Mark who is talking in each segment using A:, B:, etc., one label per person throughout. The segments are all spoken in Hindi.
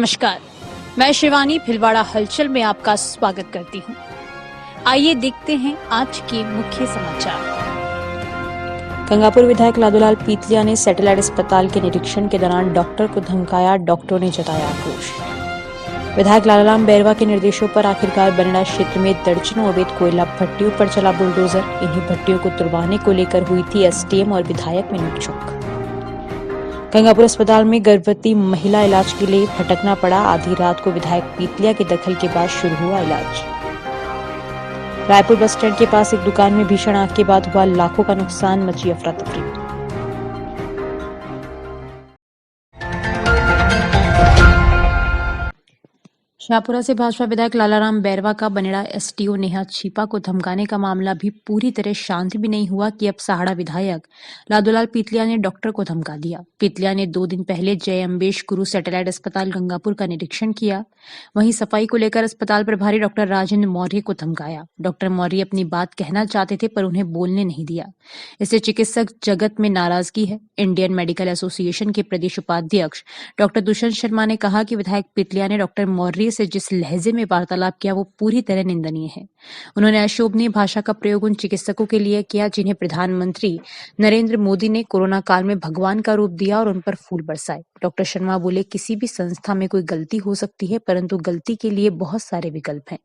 A: नमस्कार, मैं शिवानी भिलवाड़ा हलचल में आपका स्वागत करती हूं। आइए देखते हैं आज के मुख्य समाचार। गंगापुर विधायक लादूलाल पीतलिया ने सैटेलाइट अस्पताल के निरीक्षण के दौरान डॉक्टर को धमकाया, डॉक्टरों ने जताया आक्रोश। विधायक लालाराम बैरवा के निर्देशों पर आखिरकार बरड़ा क्षेत्र में दर्जनों अवैध कोयला भट्टियों पर चला बुलडोजर। इन्हीं भट्टियों को तुड़वाने को लेकर हुई थी एसडीएम और विधायक में नोकझोंक। गंगापुर अस्पताल में गर्भवती महिला इलाज के लिए भटकना पड़ा। आधी रात को विधायक पीतलिया के दखल के बाद शुरू हुआ इलाज। रायपुर बस स्टैंड के पास एक दुकान में भीषण आग के बाद हुआ लाखों का नुकसान, मची अफरा तफरी। शाहपुरा से भाजपा विधायक लालाराम बैरवा का बनेड़ा एसडीओ नेहा छीपा को धमकाने का मामला भी पूरी तरह शांत भी नहीं हुआ कि अब सहाड़ा विधायक लादूलाल पीतलिया ने डॉक्टर को धमका दिया। पीतलिया ने 2 दिन पहले जय अम्बेश गुरु सैटेलाइट अस्पताल गंगापुर का निरीक्षण किया। वहीं सफाई को लेकर अस्पताल प्रभारी डॉक्टर राजेंद्र मौर्य को धमकाया। डॉक्टर मौर्य अपनी बात कहना चाहते थे पर उन्हें बोलने नहीं दिया। इससे चिकित्सक जगत में नाराजगी है। इंडियन मेडिकल एसोसिएशन के प्रदेश उपाध्यक्ष डॉक्टर दुष्यंत शर्मा ने कहा कि विधायक पीतलिया ने डॉक्टर मौर्य से जिस लहजे में वार्तालाप किया वो पूरी तरह निंदनीय है। उन्होंने अशोभनीय भाषा का प्रयोग उन चिकित्सकों के लिए किया जिन्हें प्रधानमंत्री नरेंद्र मोदी ने कोरोना काल में भगवान का रूप दिया और उन पर फूल बरसाए। डॉक्टर शर्मा बोले, किसी भी संस्था में कोई गलती हो सकती है परंतु गलती के लिए बहुत सारे विकल्प हैं।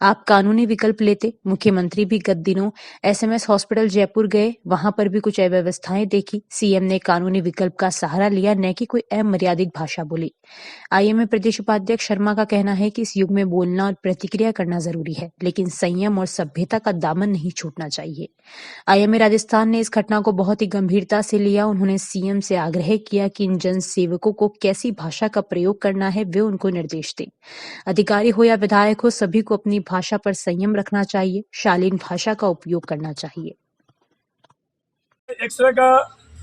A: आप कानूनी विकल्प लेते। मुख्यमंत्री भी गत दिनों एसएमएस हॉस्पिटल जयपुर गए, वहां पर भी कुछ अव्यवस्थाएं देखी। सीएम ने कानूनी विकल्प का सहारा लिया, न कि कोई अमर्यादित भाषा बोली। आईएमए प्रदेश उपाध्यक्ष शर्मा का कहना है कि इस युग में बोलना और प्रतिक्रिया करना जरूरी है, लेकिन संयम और सभ्यता का दामन नहीं छूटना चाहिए। आईएमए राजस्थान ने इस घटना को बहुत ही गंभीरता से लिया। उन्होंने सीएम से आग्रह किया कि इन जन सेवकों को कैसी भाषा का प्रयोग करना है वे उनको निर्देश दें। अधिकारी हो या विधायक हो, सभी को अपनी भाषा पर संयम रखना चाहिए, शालीन भाषा का उपयोग करना चाहिए।
B: एक्सरे का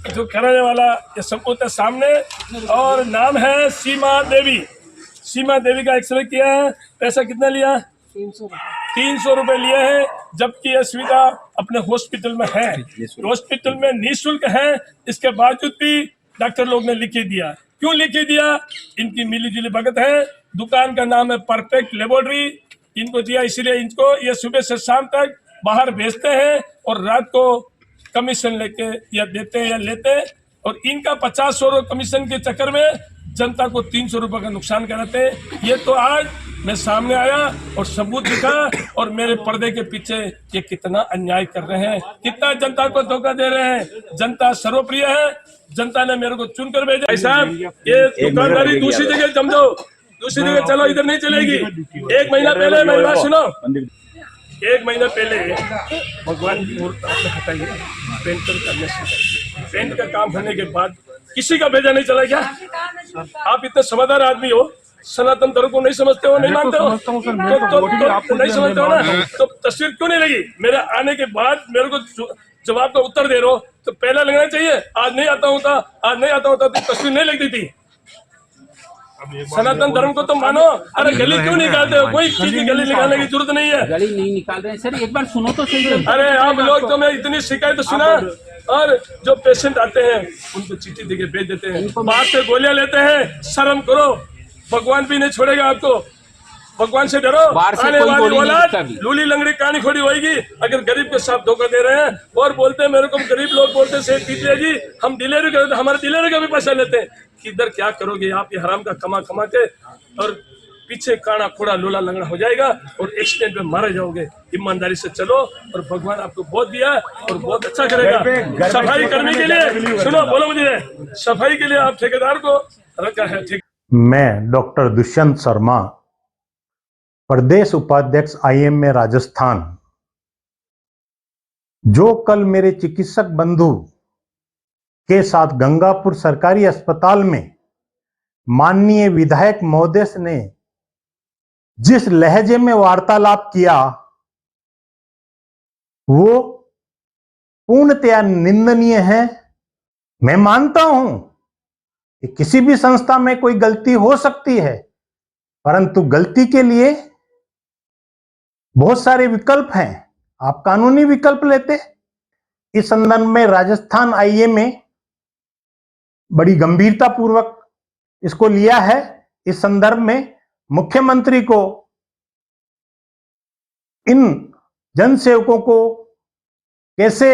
B: जो कराने वाला ये सबको सामने, और नाम है सीमा देवी। सीमा देवी का एक्सरे किया है। पैसा कितना लिया? 300 रुपए लिए हैं, जबकि यह सुविधा अपने हॉस्पिटल में है। हॉस्पिटल में निःशुल्क है, इसके बावजूद भी डॉक्टर लोग ने लिख दिया। क्यों लिख दिया? इनकी मिली जुली भगत है। दुकान का नाम है परफेक्ट लेबोरेटरी। इनको दिया इसलिए इनको ये सुबह से शाम तक बाहर भेजते हैं और रात को कमीशन लेके या देते हैं या लेते हैं, और इनका 50-100 कमीशन के चक्कर में जनता को 300 रुपए का नुकसान कराते हैं। ये तो आज मैं सामने आया और सबूत दिखा, और मेरे पर्दे के पीछे ये कितना अन्याय कर रहे हैं, कितना जनता को धोखा दे रहे हैं। जनता सर्वप्रिय है, जनता ने मेरे को चुनकर भेजा। भाई साहब, ये दुकानदारी दूसरी जगह समझो, दूसरी जगह चलो, इधर नहीं चलेगी। 1 महीना पहले मेरी बात सुनो, 1 महीना पहले भगवान की मूर्ति आपने हटाई, पेंटर करने से पेंट का काम होने के बाद किसी का भेजा नहीं चला क्या? आप इतने समझदार आदमी हो, सनातन धर्म को नहीं समझते हो, नहीं मानते हो, तो नहीं समझते हो ना, तो तस्वीर क्यों नहीं लगी? मेरे आने के बाद मेरे को जवाब का उत्तर दे रहे हो, तो पहला लगना चाहिए। आज नहीं आता होता तो तस्वीर नहीं लगती थी। सनातन धर्म को तो मानो। अरे गली क्यों निकालते हो? कोई चीज की गली निकालने की जरूरत नहीं है।
C: गली नहीं निकाल रहे हैं सर, एक बार सुनो तो सही।
B: अरे आप लोग तो मैं इतनी शिकायत सुना, और जो पेशेंट आते हैं उनको चिट्ठी देके भेज देते हैं, बाहर से गोलियां लेते हैं। शर्म करो, भगवान भी नहीं छोड़ेगा आपको। भगवान से डरो। आने वाली औलाद लूली लंगड़ी कहानी खोड़ी होगी अगर गरीब के साथ धोखा दे रहे हैं। और बोलते हैं मेरे को, गरीब लोग बोलते हैं सेठ पीतलिया जी हम डिलीवरी करते, हमारे डिलीवरी का भी पैसा लेते हैं। किधर क्या करोगे आप? ये हराम का कमा के, और पीछे काना खोड़ा लोला लंगड़ा हो जाएगा और एक्सीडेंट में मारे जाओगे। ईमानदारी से चलो, और भगवान आपको बहुत दिया और बहुत अच्छा करेगा। सफाई करने के लिए सुनो, बोलो मुझे, सफाई के लिए आप ठेकेदार को रखा है। ठीक।
D: मैं डॉक्टर दुष्यंत शर्मा, प्रदेश उपाध्यक्ष आईएमए राजस्थान, जो कल मेरे चिकित्सक बंधु के साथ गंगापुर सरकारी अस्पताल में माननीय विधायक महोदय ने जिस लहजे में वार्तालाप किया वो पूर्णतया निंदनीय है। मैं मानता हूं कि किसी भी संस्था में कोई गलती हो सकती है, परंतु गलती के लिए बहुत सारे विकल्प हैं। आप कानूनी विकल्प लेते। इस संदर्भ में राजस्थान आईएमए बड़ी गंभीरता पूर्वक इसको लिया है। इस संदर्भ में मुख्यमंत्री को इन जनसेवकों को कैसे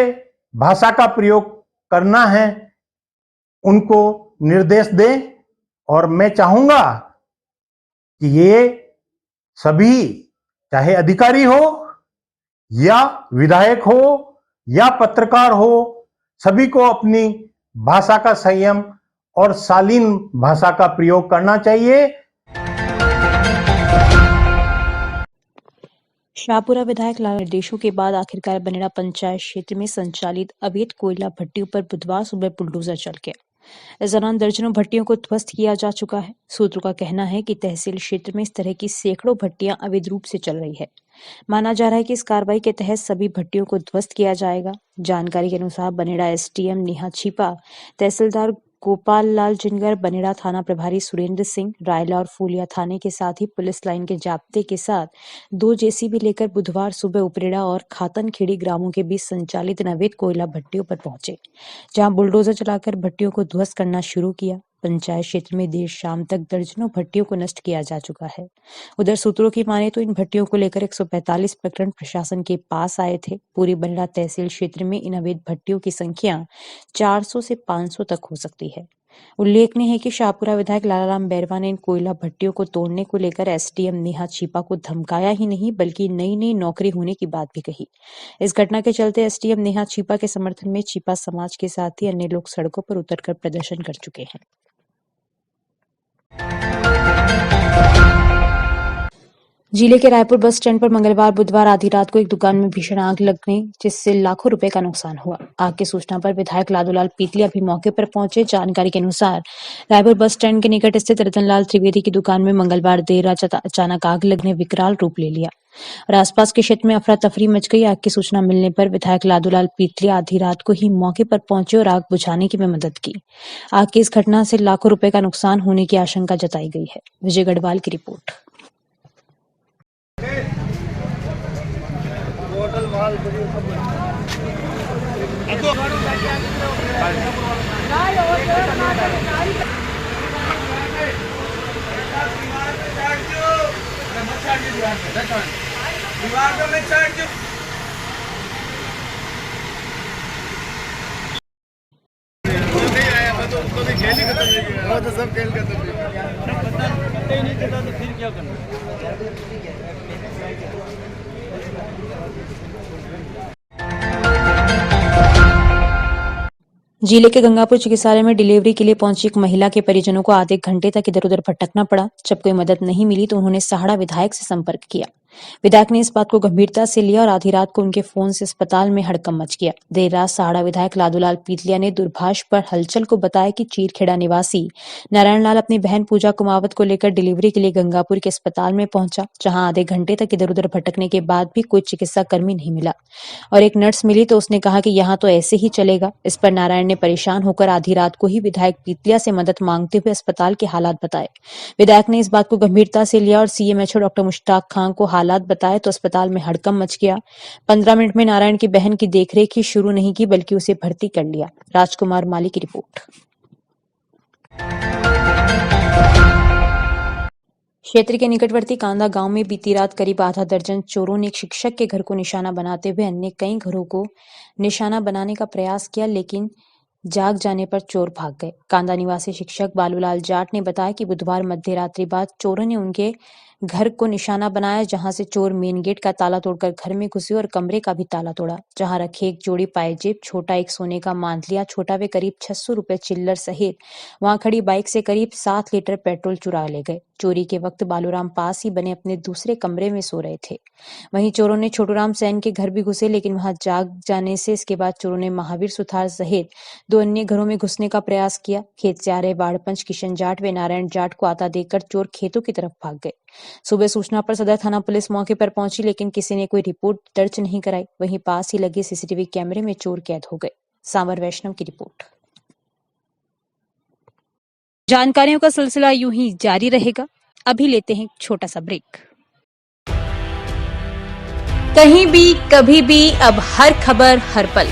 D: भाषा का प्रयोग करना है उनको निर्देश दें। और मैं चाहूंगा कि ये सभी, चाहे अधिकारी हो या विधायक हो या पत्रकार हो, सभी को अपनी भाषा का संयम और शालीन भाषा का प्रयोग करना चाहिए।
A: शाहपुरा विधायक लाल निर्देशों के बाद आखिरकार बनेड़ा पंचायत क्षेत्र में संचालित अवैध कोयला भट्टियों पर बुधवार सुबह बुलडोजर चल गया। इस दौरान दर्जनों भट्टियों को ध्वस्त किया जा चुका है। सूत्रों का कहना है कि तहसील क्षेत्र में इस तरह की सैकड़ों भट्टियां अवैध रूप से चल रही है। माना जा रहा है कि इस कार्रवाई के तहत सभी भट्टियों को ध्वस्त किया जाएगा। जानकारी के अनुसार बनेड़ा एसडीएम नेहा छिपा, तहसीलदार गोपाल लाल जिनगर, बनेड़ा थाना प्रभारी सुरेंद्र सिंह, रायला और फूलिया थाने के साथ ही पुलिस लाइन के जाब्ते के साथ 2 जेसीबी लेकर बुधवार सुबह उपरेड़ा और खातनखेड़ी ग्रामों के बीच संचालित अवैध कोयला भट्टियों पर पहुंचे, जहां बुलडोजर चलाकर भट्टियों को ध्वस्त करना शुरू किया। पंचायत क्षेत्र में देर शाम तक दर्जनों भट्टियों को नष्ट किया जा चुका है। उधर सूत्रों की माने तो इन भट्टियों को लेकर 145 प्रकरण प्रशासन के पास आए थे। पूरी बनेड़ा तहसील क्षेत्र में इन अवैध भट्टियों की संख्या 400 से 500 तक हो सकती है। उल्लेखनीय है कि शाहपुरा विधायक लालाराम बैरवा ने इन कोयला भट्टियों को तोड़ने को लेकर एसडीएम नेहा छिपा को धमकाया ही नहीं बल्कि नई नई नौकरी होने की बात भी कही। इस घटना के चलते एसडीएम नेहा छिपा के समर्थन में छिपा समाज के साथ ही अन्य लोग सड़कों पर उतरकर प्रदर्शन कर चुके हैं। जिले के रायपुर बस स्टैंड पर मंगलवार बुधवार आधी रात को एक दुकान में भीषण आग लगने जिससे लाखों रुपए का नुकसान हुआ। आग की सूचना पर विधायक लादूलाल पीतलिया भी मौके पर पहुंचे। जानकारी के अनुसार रायपुर बस स्टैंड के निकट स्थित रतनलाल त्रिवेदी की दुकान में मंगलवार देर रात अचानक आग लगने विकराल रूप ले लिया और आसपास के क्षेत्र में अफरा तफरी मच गई। आग की सूचना मिलने पर विधायक लादूलाल पीतलिया आधी रात को ही मौके पर पहुंचे और आग बुझाने की में मदद की। आग की इस घटना से लाखों रुपए का नुकसान होने की आशंका जताई गई है। विजय गढ़वाल की रिपोर्ट।
E: सब खेल का नहीं करता तो फिर क्या करना।
A: जिले के गंगापुर चिकित्सालय में डिलीवरी के लिए पहुंची एक महिला के परिजनों को आधे घंटे तक इधर उधर भटकना पड़ा। जब कोई मदद नहीं मिली तो उन्होंने साहड़ा विधायक से संपर्क किया। विधायक ने इस बात को गंभीरता से लिया और आधी रात को उनके फोन से अस्पताल में हड़कंप मच गया। देर रात साहड़ा विधायक लादूलाल पीतलिया ने दूरभाष पर हलचल को बताया कि चीरखेड़ा निवासी नारायण लाल अपनी बहन पूजा कुमावत को लेकर डिलीवरी के लिए गंगापुर के अस्पताल में पहुंचा, जहां आधे घंटे तक इधर उधर भटकने के बाद भी कोई चिकित्सा कर्मी नहीं मिला और एक नर्स मिली तो उसने कहा कि यहाँ तो ऐसे ही चलेगा। इस पर नारायण ने परेशान होकर आधी रात को ही विधायक पीतलिया से मदद मांगते हुए अस्पताल के हालात बताए। विधायक ने इस बात को गंभीरता से लिया और सीएमएचओ डॉक्टर मुश्ताक खान को हालात बताए तो अस्पताल में हड़कंप मच गया। 15 मिनट में नारायण की बहन की देखरेख ही शुरू नहीं की बल्कि उसे भर्ती कर लिया। राजकुमार माली की रिपोर्ट। क्षेत्र के निकटवर्ती कांदा गांव में बीती रात करीब आधा दर्जन चोरों ने एक शिक्षक के घर को निशाना बनाते हुए अन्य कई घरों को निशाना बनाने का प्रयास किया, लेकिन जाग जाने पर चोर भाग गए। कांदा निवासी शिक्षक बालूलाल जाट ने बताया कि बुधवार मध्य रात्रि बाद चोरों ने उनके घर को निशाना बनाया, जहां से चोर मेन गेट का ताला तोड़कर घर में घुसे और कमरे का भी ताला तोड़ा। जहां रखे एक जोड़ी पायजेब, छोटा एक सोने का मांदलिया, छोटा वे करीब 600 रुपए चिल्लर सहित वहां खड़ी बाइक से करीब 7 लीटर पेट्रोल चुरा ले गए। चोरी के वक्त बालूराम पास ही बने अपने दूसरे कमरे में सो रहे थे। वहीं चोरों ने छोटूराम सैन के घर भी घुसे, लेकिन वहां जाग जाने से इसके बाद चोरों ने महावीर सुथार सहित 2 अन्य घरों में घुसने का प्रयास किया। खेत से आ रहे बाड़पंच किशन जाट व नारायण जाट को आता देखकर चोर खेतों की तरफ भाग गए। सुबह सूचना पर सदर थाना पुलिस मौके पर पहुंची, लेकिन किसी ने कोई रिपोर्ट दर्ज नहीं कराई। वहीं पास ही लगे सीसीटीवी कैमरे में चोर कैद हो गए। सांवर वैष्णव की रिपोर्ट। जानकारियों का सिलसिला यूं ही जारी रहेगा। अभी लेते हैं एक छोटा सा ब्रेक। कहीं भी कभी भी अब हर खबर हर पल,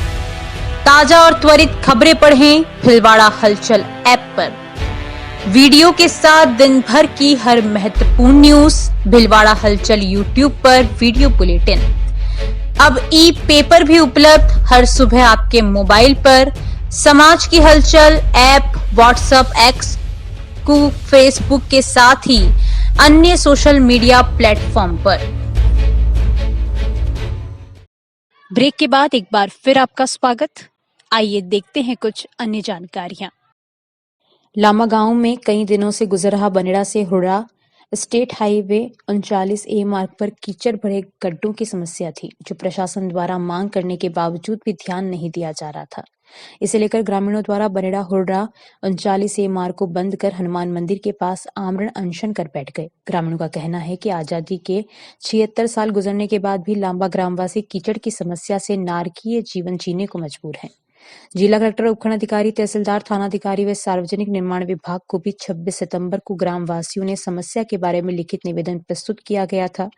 A: ताजा और त्वरित खबरें पढ़ें भीलवाड़ा हलचल ऐप पर। वीडियो के साथ दिन भर की हर महत्वपूर्ण न्यूज, भीलवाड़ा हलचल यूट्यूब पर वीडियो बुलेटिन। अब ई पेपर भी उपलब्ध हर सुबह आपके मोबाइल पर। समाज की हलचल ऐप, व्हाट्सएप, एक्स, फेसबुक के साथ ही अन्य सोशल मीडिया प्लेटफॉर्म पर। ब्रेक के बाद एक बार फिर आपका स्वागत। आइए देखते हैं कुछ अन्य जानकारियां। लामा गांव में कई दिनों से गुजर रहा बनेड़ा से हुर्रा स्टेट हाईवे 39A मार्ग पर कीचड़ भरे गड्ढों की समस्या थी, जो प्रशासन द्वारा मांग करने के बावजूद भी ध्यान नहीं दिया जा रहा था। इसे लेकर ग्रामीणों द्वारा बनेड़ा हुर्रा 39A मार्ग को बंद कर हनुमान मंदिर के पास आमरण अनशन कर बैठ गए। ग्रामीणों का कहना है कि आजादी के 76 साल गुजरने के बाद भी लांबा ग्रामवासी कीचड़ की समस्या से नारकीय जीवन जीने को मजबूर हैं। जिला कलेक्टर, उपखंड अधिकारी, तहसीलदार, थानाधिकारी व सार्वजनिक निर्माण विभाग को भी 26 सितंबर को ग्रामवासियों ने समस्या के बारे में लिखित निवेदन प्रस्तुत किया गया था,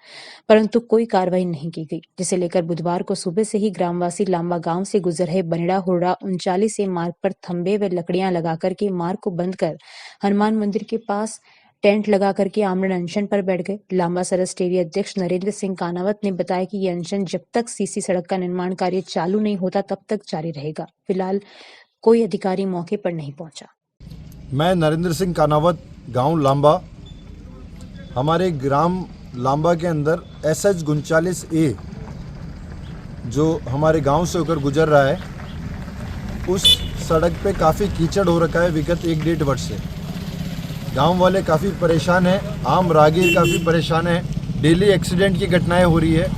A: परंतु कोई कार्रवाई नहीं की गई, जिसे लेकर बुधवार को सुबह से ही ग्रामवासी लांबा गांव से गुजर रहे बनेड़ा हुर्रा 39A मार्ग पर थंबे व लकड़ियां लगाकर के मार्ग को बंद कर हनुमान मंदिर के पास टेंट लगा करके आमरण अनशन पर बैठ गए। लांबा सरस डेयरी अध्यक्ष नरेंद्र सिंह कानावत ने बताया कि ये अनशन जब तक सीसी सड़क का निर्माण कार्य चालू नहीं होता तब तक जारी रहेगा। फिलहाल कोई अधिकारी मौके पर नहीं पहुंचा।
F: मैं नरेंद्र सिंह कानावत, गांव लांबा। हमारे ग्राम लांबा के अंदर SH 39A जो हमारे गांव से होकर गुजर रहा है, उस सड़क पे काफ़ी कीचड़ हो रखा है विगत 1-1.5 वर्ष से। गांव वाले काफ़ी परेशान हैं, आम राहगीर काफ़ी परेशान हैं। डेली एक्सीडेंट की घटनाएं हो रही है,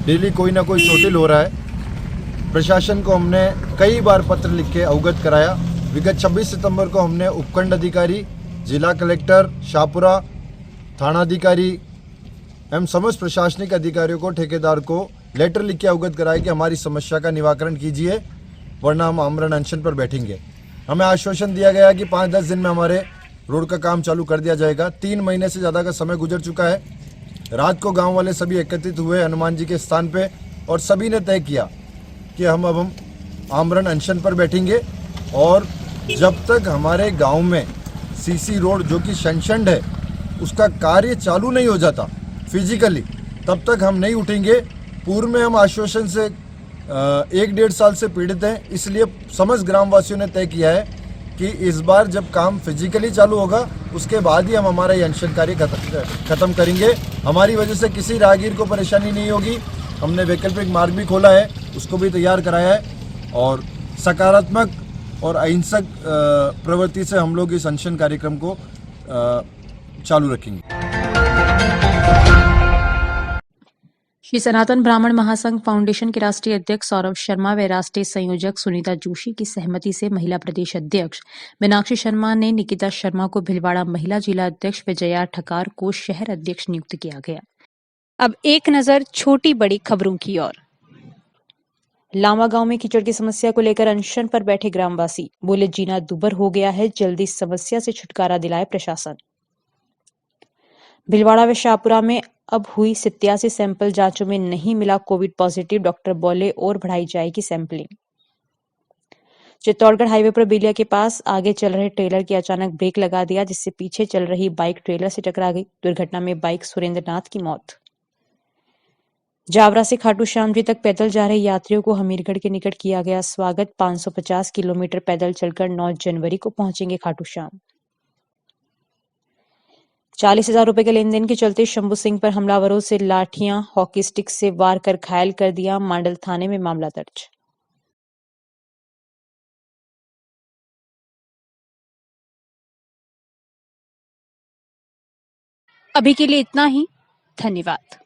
F: डेली कोई ना कोई चोटिल हो रहा है। प्रशासन को हमने कई बार पत्र लिख के अवगत कराया। विगत 26 सितंबर को हमने उपखंड अधिकारी, जिला कलेक्टर शाहपुरा, थानाधिकारी एवं समस्त प्रशासनिक अधिकारियों को, ठेकेदार को लेटर लिख के अवगत कराया कि हमारी समस्या का निवारण कीजिए, वरना हम आमरण अनशन पर बैठेंगे। हमें आश्वासन दिया गया कि 5-10 दिन में हमारे रोड का काम चालू कर दिया जाएगा। 3 महीने से ज़्यादा का समय गुजर चुका है। रात को गांव वाले सभी एकत्रित हुए हनुमान जी के स्थान पे और सभी ने तय किया कि हम आमरण अनशन पर बैठेंगे और जब तक हमारे गांव में सीसी रोड जो कि सैंक्शनड है उसका कार्य चालू नहीं हो जाता फिजिकली, तब तक हम नहीं उठेंगे। पूर्व में हम आश्वासन से 1-1.5 साल से पीड़ित हैं, इसलिए समस्त ग्रामवासियों ने तय किया है कि इस बार जब काम फिजिकली चालू होगा उसके बाद ही हम हमारा ये अनशन कार्य खत्म करेंगे। हमारी वजह से किसी राहगीर को परेशानी नहीं होगी। हमने वैकल्पिक मार्ग भी खोला है, उसको भी तैयार कराया है और सकारात्मक और अहिंसक प्रवृत्ति से हम लोग इस अनशन कार्यक्रम को चालू रखेंगे।
A: श्री सनातन ब्राह्मण महासंघ फाउंडेशन के राष्ट्रीय अध्यक्ष सौरभ शर्मा व राष्ट्रीय संयोजक सुनीता जोशी की सहमति से महिला प्रदेश अध्यक्ष मीनाक्षी शर्मा ने निकिता शर्मा को भीलवाड़ा महिला जिला अध्यक्ष व जया ठकार को शहर अध्यक्ष नियुक्त किया गया। अब एक नजर छोटी बड़ी खबरों की ओर। लामा गांव में कीचड़ की समस्या को लेकर अनशन पर बैठे ग्रामवासी बोले, जीना दुभर हो गया है, जल्दी समस्या से छुटकारा दिलाए प्रशासन। भीलवाड़ा व शाहपुरा में अब हुई 87 सैंपल जांचों में नहीं मिला कोविड पॉजिटिव, डॉक्टर बोले और बढ़ाई जाएगी सैंपलिंग। चित्तौड़गढ़ हाईवे पर बेलिया के पास आगे चल रहे ट्रेलर की अचानक ब्रेक लगा दिया, जिससे पीछे चल रही बाइक ट्रेलर से टकरा गई। दुर्घटना में बाइक सुरेंद्र नाथ की मौत। जावरा से खाटू श्याम जी तक पैदल जा रहे यात्रियों को हमीरगढ़ के निकट किया गया स्वागत। 550 किलोमीटर पैदल चलकर 9 जनवरी को पहुंचेंगे खाटू श्याम। 40,000 रुपए के लेन देन के चलते शंभू सिंह पर हमलावरों से लाठियां, हॉकी स्टिक से वार कर घायल कर दिया। मांडल थाने में मामला दर्ज। अभी के लिए इतना ही। धन्यवाद।